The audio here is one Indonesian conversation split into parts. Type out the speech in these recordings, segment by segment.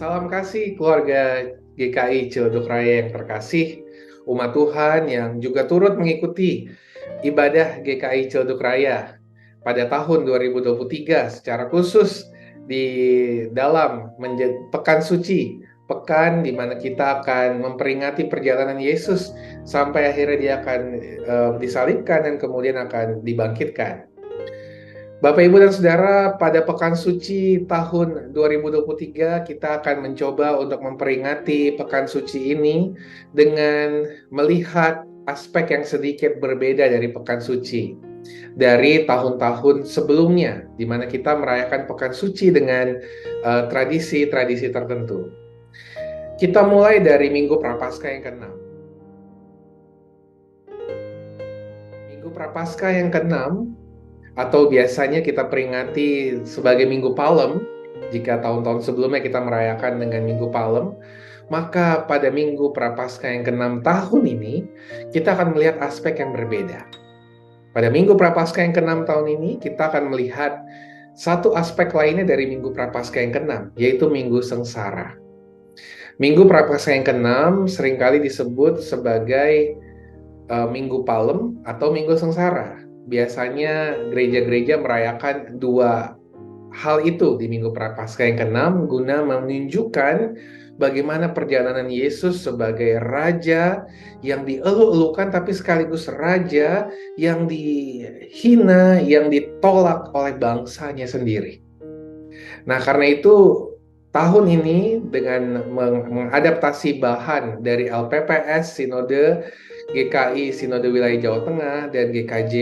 Salam kasih keluarga GKI Ciledug Raya yang terkasih, umat Tuhan yang juga turut mengikuti ibadah GKI Ciledug Raya pada tahun 2023 secara khusus di dalam Pekan Suci, pekan di mana kita akan memperingati perjalanan Yesus sampai akhirnya dia akan disalibkan dan kemudian akan dibangkitkan. Bapak, Ibu, dan Saudara, pada Pekan Suci tahun 2023, kita akan mencoba untuk memperingati Pekan Suci ini dengan melihat aspek yang sedikit berbeda dari Pekan Suci. Dari tahun-tahun sebelumnya, di mana kita merayakan Pekan Suci dengan tradisi-tradisi tertentu. Kita mulai dari Minggu Prapaskah yang ke-6. Minggu Prapaskah yang ke-6 atau biasanya kita peringati sebagai Minggu Palem, jika tahun-tahun sebelumnya kita merayakan dengan Minggu Palem, maka pada Minggu Prapaskah yang ke-6 tahun ini, kita akan melihat aspek yang berbeda. Pada Minggu Prapaskah yang ke-6 tahun ini, kita akan melihat satu aspek lainnya dari Minggu Prapaskah yang ke-6, yaitu Minggu Sengsara. Minggu Prapaskah yang ke-6 seringkali disebut sebagai Minggu Palem atau Minggu Sengsara. Biasanya gereja-gereja merayakan dua hal itu di Minggu Prapaskah yang ke-6 guna menunjukkan bagaimana perjalanan Yesus sebagai raja yang dieluk-elukan tapi sekaligus raja yang dihina, yang ditolak oleh bangsanya sendiri. Nah, karena itu tahun ini dengan mengadaptasi bahan dari LPPS, Sinode GKI, Sinode Wilayah Jawa Tengah, dan GKJ,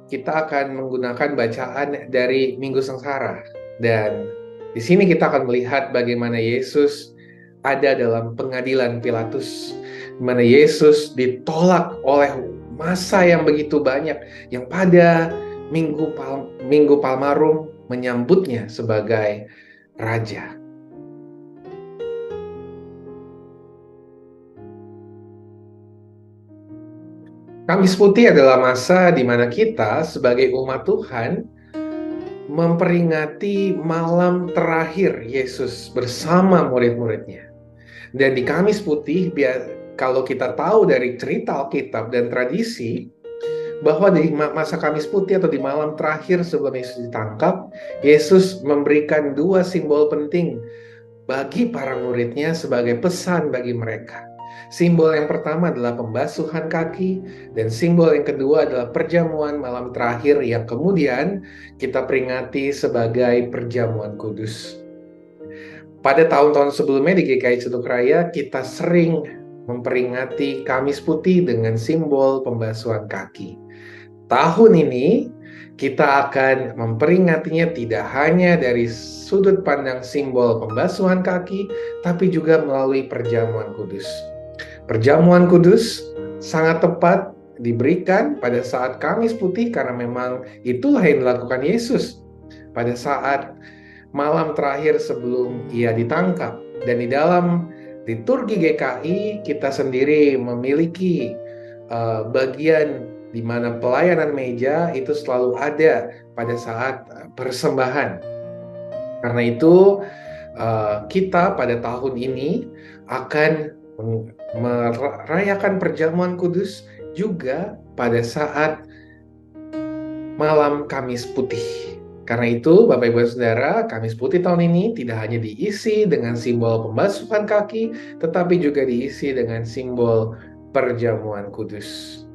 kita akan menggunakan bacaan dari Minggu Sengsara. Dan di sini kita akan melihat bagaimana Yesus ada dalam pengadilan Pilatus, di mana Yesus ditolak oleh massa yang begitu banyak, yang pada Minggu Palmarum menyambutnya sebagai raja. Kamis Putih adalah masa di mana kita sebagai umat Tuhan memperingati malam terakhir Yesus bersama murid-muridnya. Dan di Kamis Putih, kalau kita tahu dari cerita Alkitab dan tradisi, bahwa di masa Kamis Putih atau di malam terakhir sebelum Yesus ditangkap, Yesus memberikan dua simbol penting bagi para muridnya sebagai pesan bagi mereka. Simbol yang pertama adalah pembasuhan kaki, dan simbol yang kedua adalah perjamuan malam terakhir yang kemudian kita peringati sebagai perjamuan kudus. Pada tahun-tahun sebelumnya di GKI Ciledug Raya, kita sering memperingati Kamis Putih dengan simbol pembasuhan kaki. Tahun ini kita akan memperingatinya tidak hanya dari sudut pandang simbol pembasuhan kaki, tapi juga melalui perjamuan kudus. Perjamuan kudus sangat tepat diberikan pada saat Kamis Putih karena memang itulah yang dilakukan Yesus pada saat malam terakhir sebelum ia ditangkap. Dan di dalam liturgi GKI kita sendiri memiliki bagian di mana pelayanan meja itu selalu ada pada saat persembahan. Karena itu kita pada tahun ini akan merayakan perjamuan kudus juga pada saat malam Kamis Putih. Karena itu, Bapak Ibu dan Saudara, Kamis Putih tahun ini tidak hanya diisi dengan simbol pembasuhan kaki, tetapi juga diisi dengan simbol perjamuan kudus.